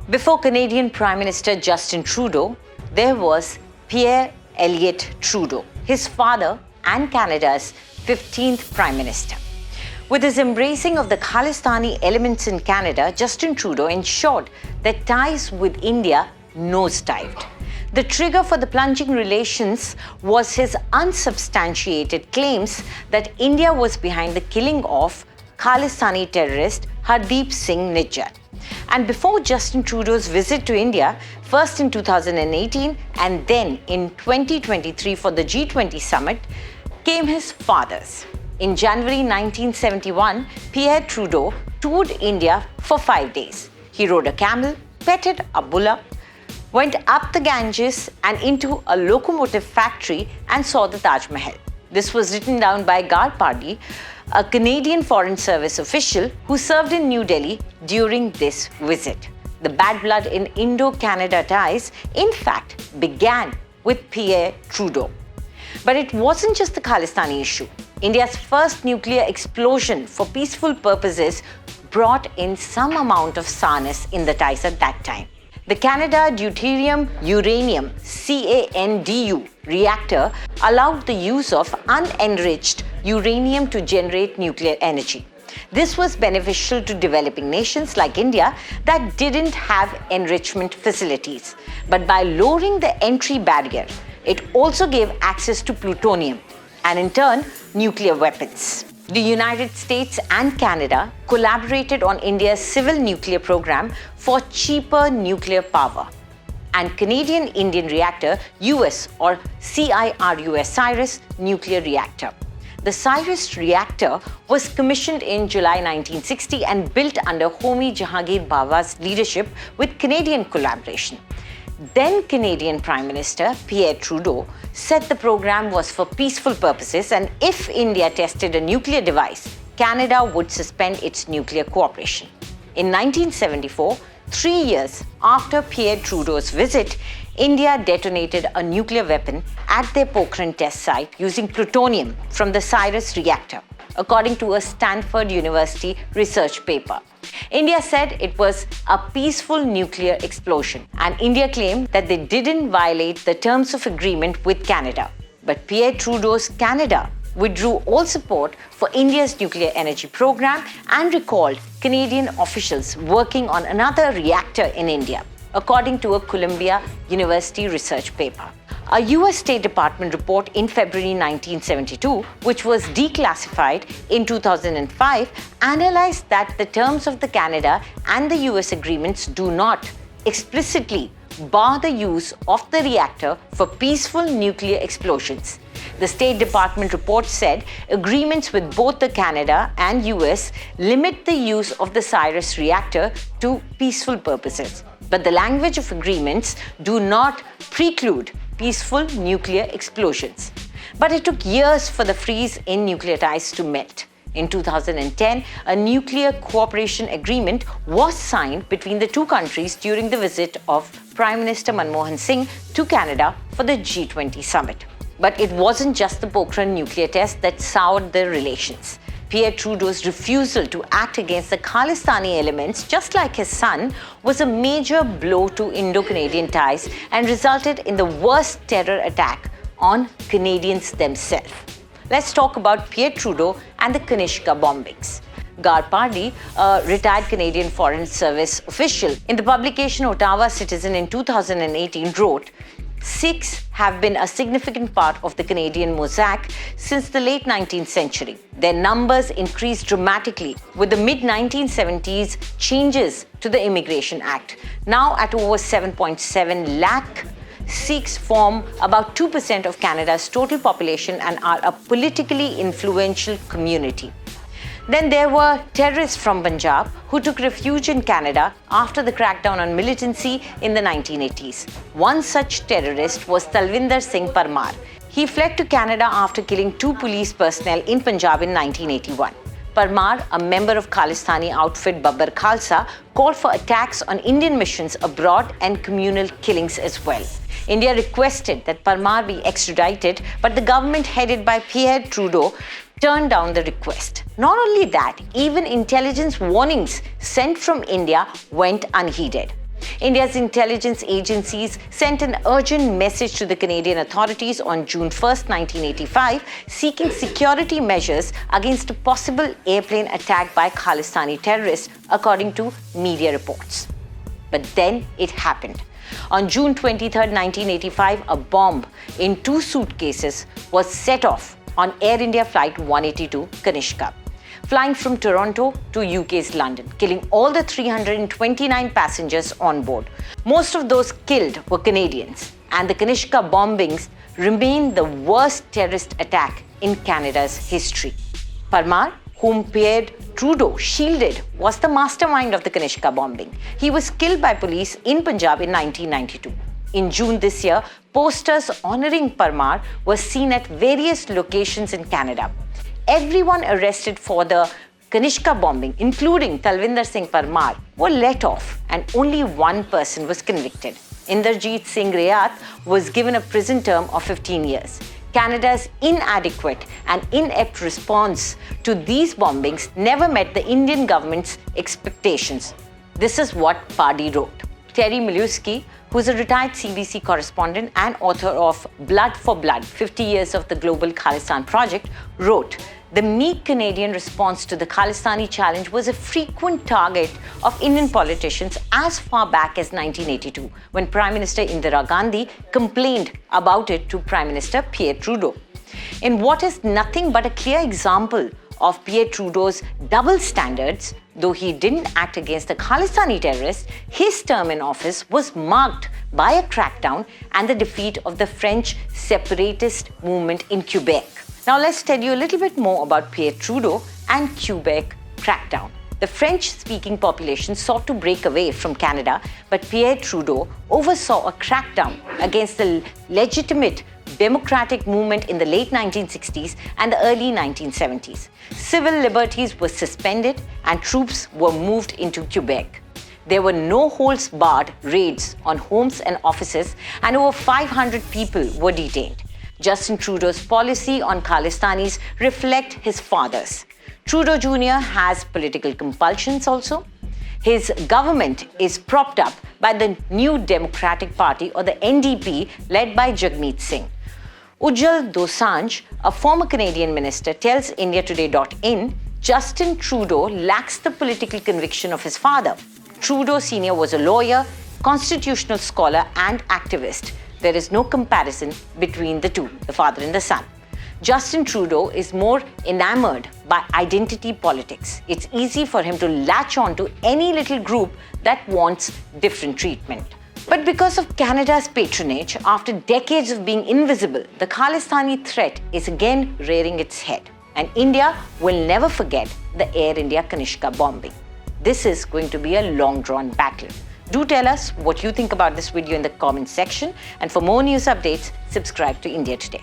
Before Canadian Prime Minister Justin Trudeau, there was Pierre Elliott Trudeau, his father and Canada's 15th Prime Minister. With his embracing of the Khalistani elements in Canada, Justin Trudeau ensured that ties with India nosedived. The trigger for the plunging relations was his unsubstantiated claims that India was behind the killing of Khalistani terrorist Hardeep Singh Nijjar. And before Justin Trudeau's visit to India, first in 2018 and then in 2023 for the G20 Summit, came his fathers. In January 1971, Pierre Trudeau toured India for 5 days. He rode a camel, petted a bullock, went up the Ganges and into a locomotive factory and saw the Taj Mahal. This was written down by Gar Pardy, a Canadian Foreign Service official who served in New Delhi during this visit. The bad blood in Indo-Canada ties, in fact, began with Pierre Trudeau. But it wasn't just the Khalistani issue. India's first nuclear explosion for peaceful purposes brought in some amount of sourness in the ties at that time. The Canada Deuterium Uranium CANDU reactor allowed the use of unenriched uranium to generate nuclear energy. This was beneficial to developing nations like India that didn't have enrichment facilities. But by lowering the entry barrier, it also gave access to plutonium and in turn, nuclear weapons. The United States and Canada collaborated on India's civil nuclear program for cheaper nuclear power. And Canadian Indian Reactor US or CIRUS nuclear reactor. The CIRUS reactor was commissioned in July 1960 and built under Homi Jahangir Bhawa's leadership with Canadian collaboration. Then Canadian Prime Minister Pierre Trudeau said the program was for peaceful purposes and if India tested a nuclear device, Canada would suspend its nuclear cooperation. In 1974, 3 years after Pierre Trudeau's visit, India detonated a nuclear weapon at their Pokhran test site using plutonium from the CIRUS reactor, according to a Stanford University research paper. India said it was a peaceful nuclear explosion, and India claimed that they didn't violate the terms of agreement with Canada. But Pierre Trudeau's Canada withdrew all support for India's nuclear energy program and recalled Canadian officials working on another reactor in India, according to a Columbia University research paper. A US State Department report in February 1972, which was declassified in 2005, analyzed that the terms of the Canada and the US agreements do not explicitly bar the use of the reactor for peaceful nuclear explosions. The State Department report said agreements with both the Canada and US limit the use of the CIRUS reactor to peaceful purposes. But the language of agreements do not preclude peaceful nuclear explosions. But it took years for the freeze in nuclear ties to melt. In 2010, a nuclear cooperation agreement was signed between the two countries during the visit of Prime Minister Manmohan Singh to Canada for the G20 Summit. But it wasn't just the Pokhran nuclear test that soured the relations. Pierre Trudeau's refusal to act against the Khalistani elements, just like his son, was a major blow to Indo-Canadian ties and resulted in the worst terror attack on Canadians themselves. Let's talk about Pierre Trudeau and the Kanishka bombings. Gar Pardy, a retired Canadian Foreign Service official, in the publication Ottawa Citizen in 2018 wrote, Sikhs have been a significant part of the Canadian mosaic since the late 19th century. Their numbers increased dramatically with the mid-1970s changes to the Immigration Act. Now at over 7.7 lakh, Sikhs form about 2% of Canada's total population and are a politically influential community. Then there were terrorists from Punjab who took refuge in Canada after the crackdown on militancy in the 1980s. One such terrorist was Talvinder Singh Parmar. He fled to Canada after killing 2 police personnel in Punjab in 1981. Parmar, a member of Khalistani outfit Babbar Khalsa, called for attacks on Indian missions abroad and communal killings as well. India requested that Parmar be extradited, but the government headed by Pierre Trudeau turned down the request. Not only that, even intelligence warnings sent from India went unheeded. India's intelligence agencies sent an urgent message to the Canadian authorities on June 1st, 1985, seeking security measures against a possible airplane attack by Khalistani terrorists, according to media reports. But then it happened. On June 23, 1985, a bomb in 2 suitcases was set off on Air India Flight 182 Kanishka, flying from Toronto to UK's London, killing all the 329 passengers on board. Most of those killed were Canadians, and the Kanishka bombings remain the worst terrorist attack in Canada's history. Parmar, whom Pierre Trudeau shielded, was the mastermind of the Kanishka bombing. He was killed by police in Punjab in 1992. In June this year, posters honoring Parmar were seen at various locations in Canada. Everyone arrested for the Kanishka bombing, including Talvinder Singh Parmar, were let off, and only one person was convicted. Inderjeet Singh Rayat was given a prison term of 15 years. Canada's inadequate and inept response to these bombings never met the Indian government's expectations. This is what Pardy wrote. Terry Milewski, who is a retired CBC correspondent and author of Blood for Blood, 50 Years of the Global Khalistan Project, wrote, "The meek Canadian response to the Khalistani challenge was a frequent target of Indian politicians as far back as 1982, when Prime Minister Indira Gandhi complained about it to Prime Minister Pierre Trudeau. In what is nothing but a clear example of Pierre Trudeau's double standards, though he didn't act against the Khalistani terrorists, his term in office was marked by a crackdown and the defeat of the French separatist movement in Quebec." Now let's tell you a little bit more about Pierre Trudeau and Quebec crackdown. The French-speaking population sought to break away from Canada, but Pierre Trudeau oversaw a crackdown against the legitimate democratic movement in the late 1960s and the early 1970s. Civil liberties were suspended and troops were moved into Quebec. There were no-holds-barred raids on homes and offices, and over 500 people were detained. Justin Trudeau's policy on Khalistanis reflect his father's. Trudeau Jr. has political compulsions also. His government is propped up by the New Democratic Party, or the NDP, led by Jagmeet Singh. Ujjal Dosanjh, a former Canadian minister, tells IndiaToday.in, Justin Trudeau lacks the political conviction of his father. Trudeau Sr. was a lawyer, constitutional scholar, and activist. There is no comparison between the two, the father and the son. Justin Trudeau is more enamored by identity politics. It's easy for him to latch on to any little group that wants different treatment. But because of Canada's patronage, after decades of being invisible, the Khalistani threat is again rearing its head. And India will never forget the Air India Kanishka bombing. This is going to be a long-drawn battle. Do tell us what you think about this video in the comment section. And for more news updates, subscribe to India Today.